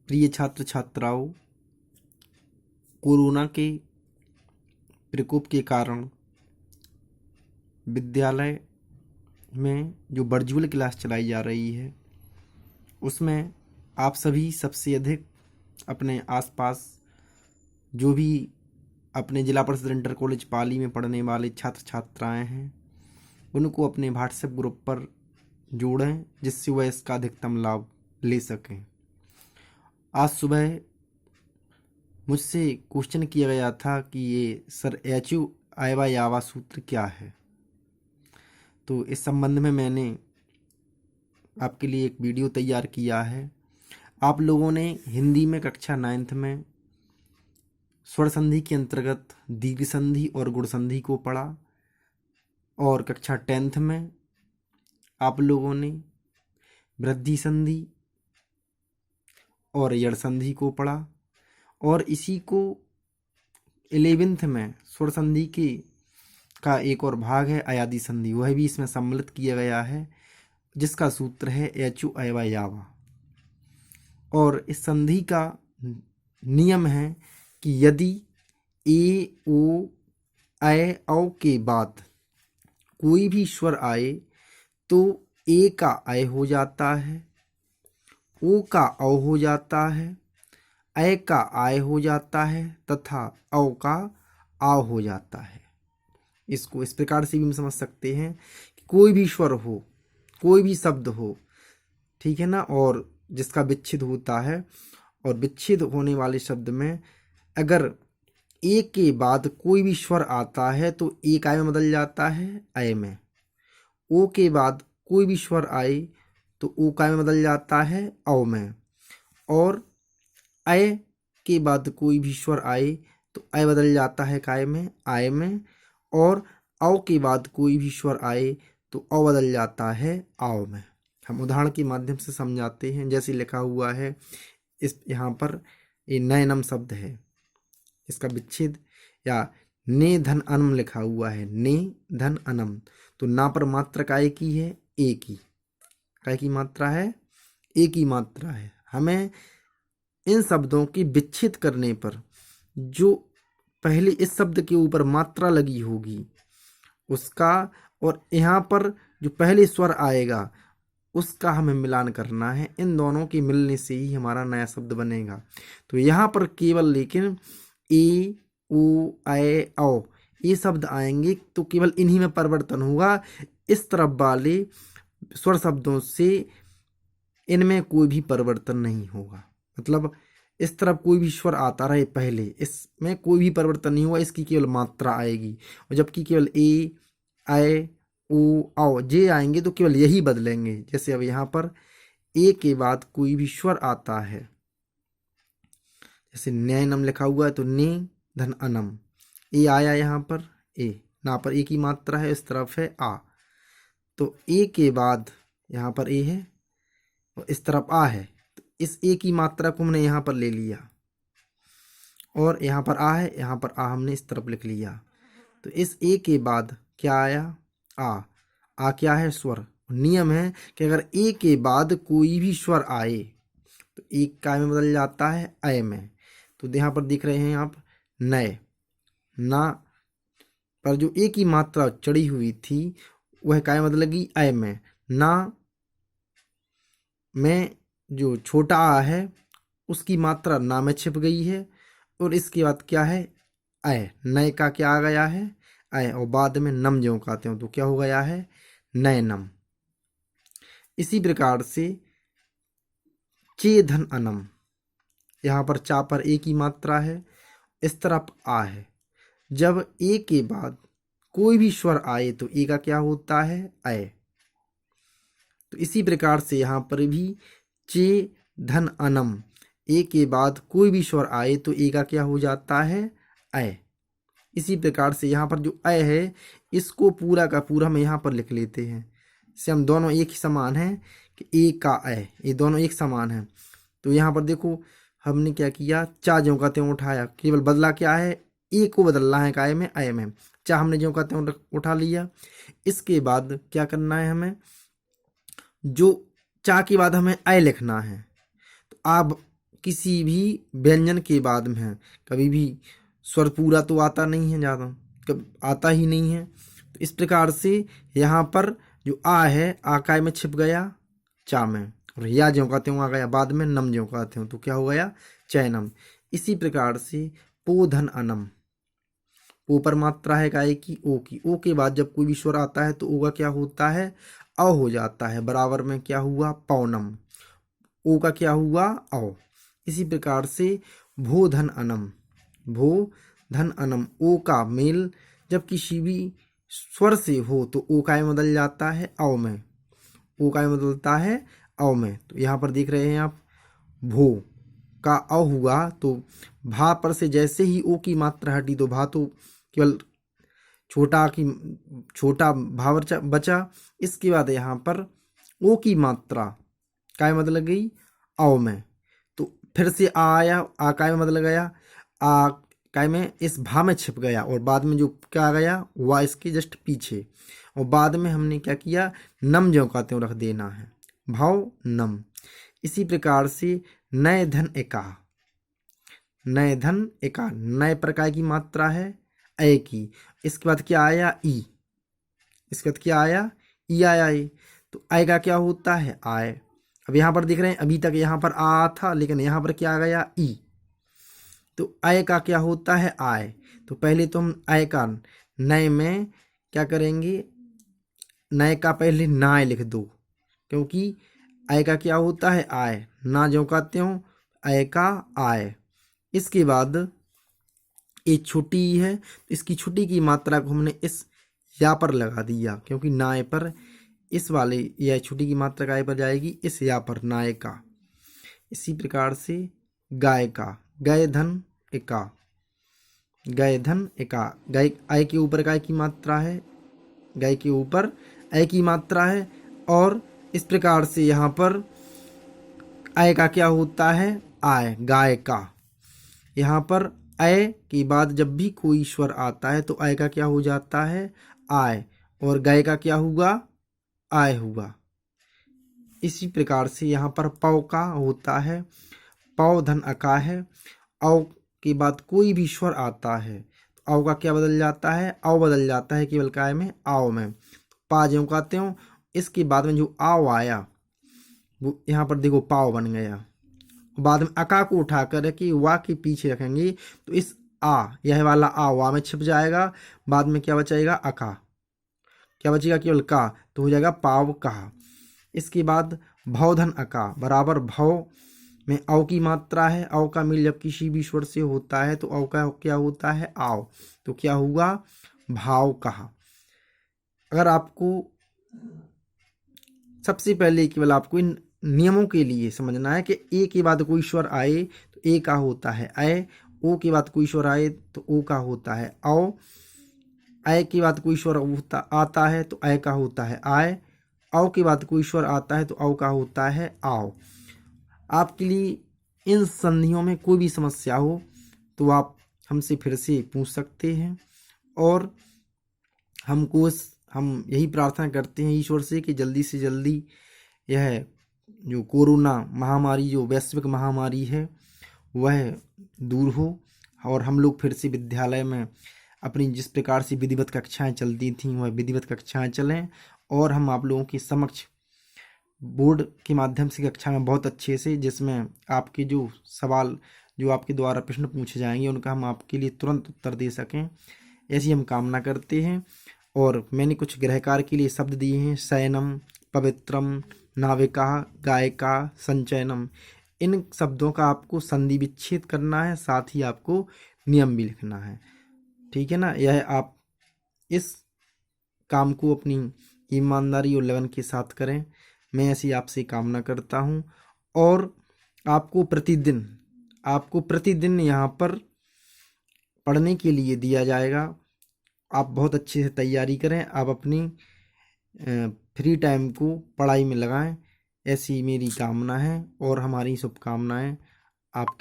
प्रिय छात्र छात्राओं, कोरोना के प्रकोप के कारण विद्यालय में जो वर्चुअल क्लास चलाई जा रही है उसमें आप सभी सबसे अधिक अपने आसपास जो भी अपने जिला परिषद इंटर कॉलेज पाली में पढ़ने वाले छात्र छात्राएं हैं उनको अपने व्हाट्सएप ग्रुप पर जोड़ें जिससे वह इसका अधिकतम लाभ ले सकें। आज सुबह मुझसे क्वेश्चन किया गया था कि ये सर HUIVA सूत्र क्या है। तो इस संबंध में मैंने आपके लिए एक वीडियो तैयार किया है। आप लोगों ने हिंदी में कक्षा 9th में स्वर संधि के अंतर्गत दीर्घ संधि और गुण संधि को पढ़ा और कक्षा 10th में आप लोगों ने वृद्धि संधि और यड़ संधि को पढ़ा और इसी को 11th में स्वर संधि का एक और भाग है अयादि संधि, वह भी इसमें सम्मिलित किया गया है जिसका सूत्र है HUIVA। और इस संधि का नियम है कि यदि ए ओ ऐ औ के बाद कोई भी स्वर आए तो ए का ऐ हो जाता है, ओ का औ हो जाता है, ऐ का आय हो जाता है तथा औ का आव हो जाता है। इसको इस प्रकार से भी हम समझ सकते हैं कि कोई भी स्वर हो, कोई भी शब्द हो, ठीक है ना, और जिसका विच्छेद होता है और विच्छेद होने वाले शब्द में अगर ए के बाद कोई भी स्वर आता है तो एक आय में बदल जाता है ऐ में, ओ के बाद कोई भी स्वर आए तो ओ काय में बदल जाता है औ में, और ऐ के बाद कोई भी स्वर आए तो ऐ बदल जाता है काय में आय में, और औ के बाद कोई भी स्वर आए तो औ बदल जाता है आव में। हम उदाहरण के माध्यम से समझाते हैं। जैसे लिखा हुआ है इस यहाँ पर ये नयनम शब्द है, इसका विच्छेद या ने धन अनम लिखा हुआ है, ने धन अनम, तो ना पर मात्रा काय की है ए की, काय की मात्रा है ए की मात्रा है। हमें इन शब्दों की विच्छेद करने पर जो पहले इस शब्द के ऊपर मात्रा लगी होगी उसका और यहाँ पर जो पहले स्वर आएगा उसका हमें मिलान करना है। इन दोनों के मिलने से ही हमारा नया शब्द बनेगा। तो यहाँ पर केवल लेकिन ए ओ ऐ औ ये शब्द आएंगे तो केवल इन्हीं में परिवर्तन होगा। इस तरफ वाले स्वर शब्दों से इनमें कोई भी परिवर्तन नहीं होगा। मतलब इस तरफ कोई भी स्वर आता रहे पहले, इसमें कोई भी परिवर्तन नहीं हुआ, इसकी केवल मात्रा आएगी। और जबकि केवल ए ऐ ओ औ जे आएंगे तो केवल यही बदलेंगे। जैसे अब यहाँ पर ए के बाद कोई भी स्वर आता है, जैसे नयनम लिखा हुआ है तो ने धन अनम, ए आया यहाँ पर ए, ना पर ए की मात्रा है, इस तरफ है आ, तो ए के बाद यहाँ पर ए है और इस तरफ आ है, तो इस ए की मात्रा को हमने यहाँ पर ले लिया और यहाँ पर आ है, यहाँ पर आ हमने इस तरफ लिख लिया। तो इस ए के बाद क्या आया आ क्या है स्वर। नियम है कि अगर ए के बाद कोई भी स्वर आए तो एक काय में बदल जाता है ऐ में। तो यहाँ पर दिख रहे हैं आप नए, ना पर जो ए की मात्रा चढ़ी हुई थी वह काय में बदलेगी ऐ में, ना में जो छोटा आ है उसकी मात्रा ना में छिप गई है, और इसके बाद क्या है ऐ, नए का क्या आ गया है ऐ, और बाद में नम ज्यों कहते हो तो क्या हो गया है नयनम। इसी प्रकार से चे धन अनम, यहाँ पर चा पर ए की मात्रा है, इस तरफ आ है। जब ए के बाद कोई भी स्वर आए तो ए का क्या होता है ऐ। तो इसी प्रकार से यहाँ पर भी चे धन अनम, ए के बाद कोई भी स्वर आए तो ए का क्या हो जाता है ऐ। इसी प्रकार से यहाँ पर जो ऐ है इसको पूरा का पूरा हम यहाँ पर लिख लेते हैं। से हम दोनों एक ही समान हैं कि ए का ऐ, ये दोनों एक समान हैं। तो यहाँ पर देखो हमने क्या किया, चा ज्यों कहते हैं उठाया, केवल बदला क्या है ए को बदलना है काय में ऐ में, चा हमने ज्यों कहते हैं उठा लिया। इसके बाद क्या करना है हमें, जो चा के बाद हमें ऐ लिखना है। तो आप किसी भी व्यंजन के बाद में है, कभी भी स्वर पूरा तो आता नहीं है, ज़्यादा कब आता ही नहीं है। तो इस प्रकार से यहाँ पर जो आ है आकाय में छिप गया चा में, और या ज्यों का त्यों आ गया, बाद में नम ज्यों का त्यों, तो क्या हो गया चैनम। इसी प्रकार से पो धन अनम, पो पर मात्रा है गाय की ओ की, ओ के बाद जब कोई भी स्वर आता है तो ओ का क्या होता है अ हो जाता है, बराबर में क्या हुआ पौनम, ओ का क्या हुआ औ। इसी प्रकार से भो धन अनम, भो धन अनम, ओ का मेल जब किसी भी स्वर से हो तो ओ काय में बदल जाता है औ में, ओ काय में बदलता है औ में। तो यहाँ पर देख रहे हैं आप भो का अ हुआ तो भा पर से जैसे ही ओ की मात्रा हटी तो भा तो केवल छोटा भा बचा। इसके बाद यहाँ पर ओ की मात्रा काय में बदल गई औ में, तो फिर से आ आया, आ काय में बदल गया, आ काय में इस भा में छिप गया, और बाद में जो क्या आ गया वह इसके जस्ट पीछे, और बाद में हमने क्या किया नम ज्यों का त्यों रख देना है, भाव नम। इसी प्रकार से नय धन एका, नय धन एका, नय प्रकार की मात्रा है ए की, इसके बाद क्या आया ई, इसके बाद क्या आया ई आया ए, तो आय का क्या होता है आय। अब यहाँ पर देख रहे हैं अभी तक यहाँ पर आ था, लेकिन यहाँ पर क्या आ गया ई, तो आय का क्या होता है आय। तो पहले तो हम आय का नय में क्या करेंगे, नय का पहले नाय लिख दो, क्योंकि आय का क्या होता है आय, ना ज्यों का त्यों आय का आय। इसके बाद एक छोटी है, इसकी छुट्टी की मात्रा को हमने इस या पर लगा दिया, क्योंकि नाय पर इस वाले या छुट्टी की मात्रा काय पर जाएगी इस या पर नाय का। इसी प्रकार से गाय का, गय धन एका, गय धन एका, गाय आय के ऊपर गाय की मात्रा है, गाय के ऊपर आय की मात्रा है, और इस प्रकार से यहाँ पर आय का क्या होता है आय, गाय का। यहाँ पर आय के बाद जब भी कोई स्वर आता है तो आय का क्या हो जाता है आय, और गाय का क्या हुआ आय हुआ। इसी प्रकार से यहाँ पर पौ का होता है पौ धन अका है, औ के बाद कोई भी स्वर आता है तो औ का क्या बदल जाता है औ बदल जाता है केवल काय में आओ में, पा ज्यों का त्यों। इसके बाद में जो आओ आया वो यहाँ पर देखो पाव बन गया, बाद में अका को उठा कर के वा के पीछे रखेंगे तो इस आ यह वाला आ वा में छिप जाएगा, बाद में क्या बचेगा अका, क्या बचेगा केवल का, तो हो जाएगा पाव कहा। इसके बाद भवधन अका बराबर भव में औ की मात्रा है, औ का मेल जब किसी भी स्वर से होता है तो औ का क्या होता है आओ, तो क्या हुआ भाव कहा। अगर आपको सबसे पहले केवल आपको इन नियमों के लिए समझना है कि ए के बाद कोई स्वर आए तो ए का होता है अय, ओ के बाद कोई स्वर आए तो ओ का होता है औ, अय के बाद कोई स्वर आता है तो अय का होता है आय, औ के बाद कोई स्वर आता है तो औ का होता है आओ। आपके लिए इन संधियों में कोई भी समस्या हो तो आप हमसे फिर से पूछ सकते हैं, और हम यही प्रार्थना करते हैं ईश्वर से कि जल्दी से जल्दी यह जो कोरोना महामारी जो वैश्विक महामारी है वह दूर हो, और हम लोग फिर से विद्यालय में अपनी जिस प्रकार से विधिवत कक्षाएं चलती थीं वह विधिवत कक्षाएं चलें, और हम आप लोगों के समक्ष बोर्ड के माध्यम से कक्षा में बहुत अच्छे से, जिसमें आपके जो सवाल जो आपके द्वारा प्रश्न पूछे जाएंगे उनका हम आपके लिए तुरंत उत्तर दे सकें, ऐसी हम कामना करते हैं। और मैंने कुछ गृहकार के लिए शब्द दिए हैं, शयनम, पवित्रम, नाविका, गायिका, संचयनम। इन शब्दों का आपको संधि विच्छेद करना है, साथ ही आपको नियम भी लिखना है, ठीक है ना। यह आप इस काम को अपनी ईमानदारी और लगन के साथ करें, मैं ऐसी आपसे कामना करता हूँ। और आपको प्रतिदिन यहाँ पर पढ़ने के लिए दिया जाएगा, आप बहुत अच्छे से तैयारी करें, आप अपनी फ्री टाइम को पढ़ाई में लगाएं, ऐसी मेरी कामना है और हमारी शुभकामनाएं।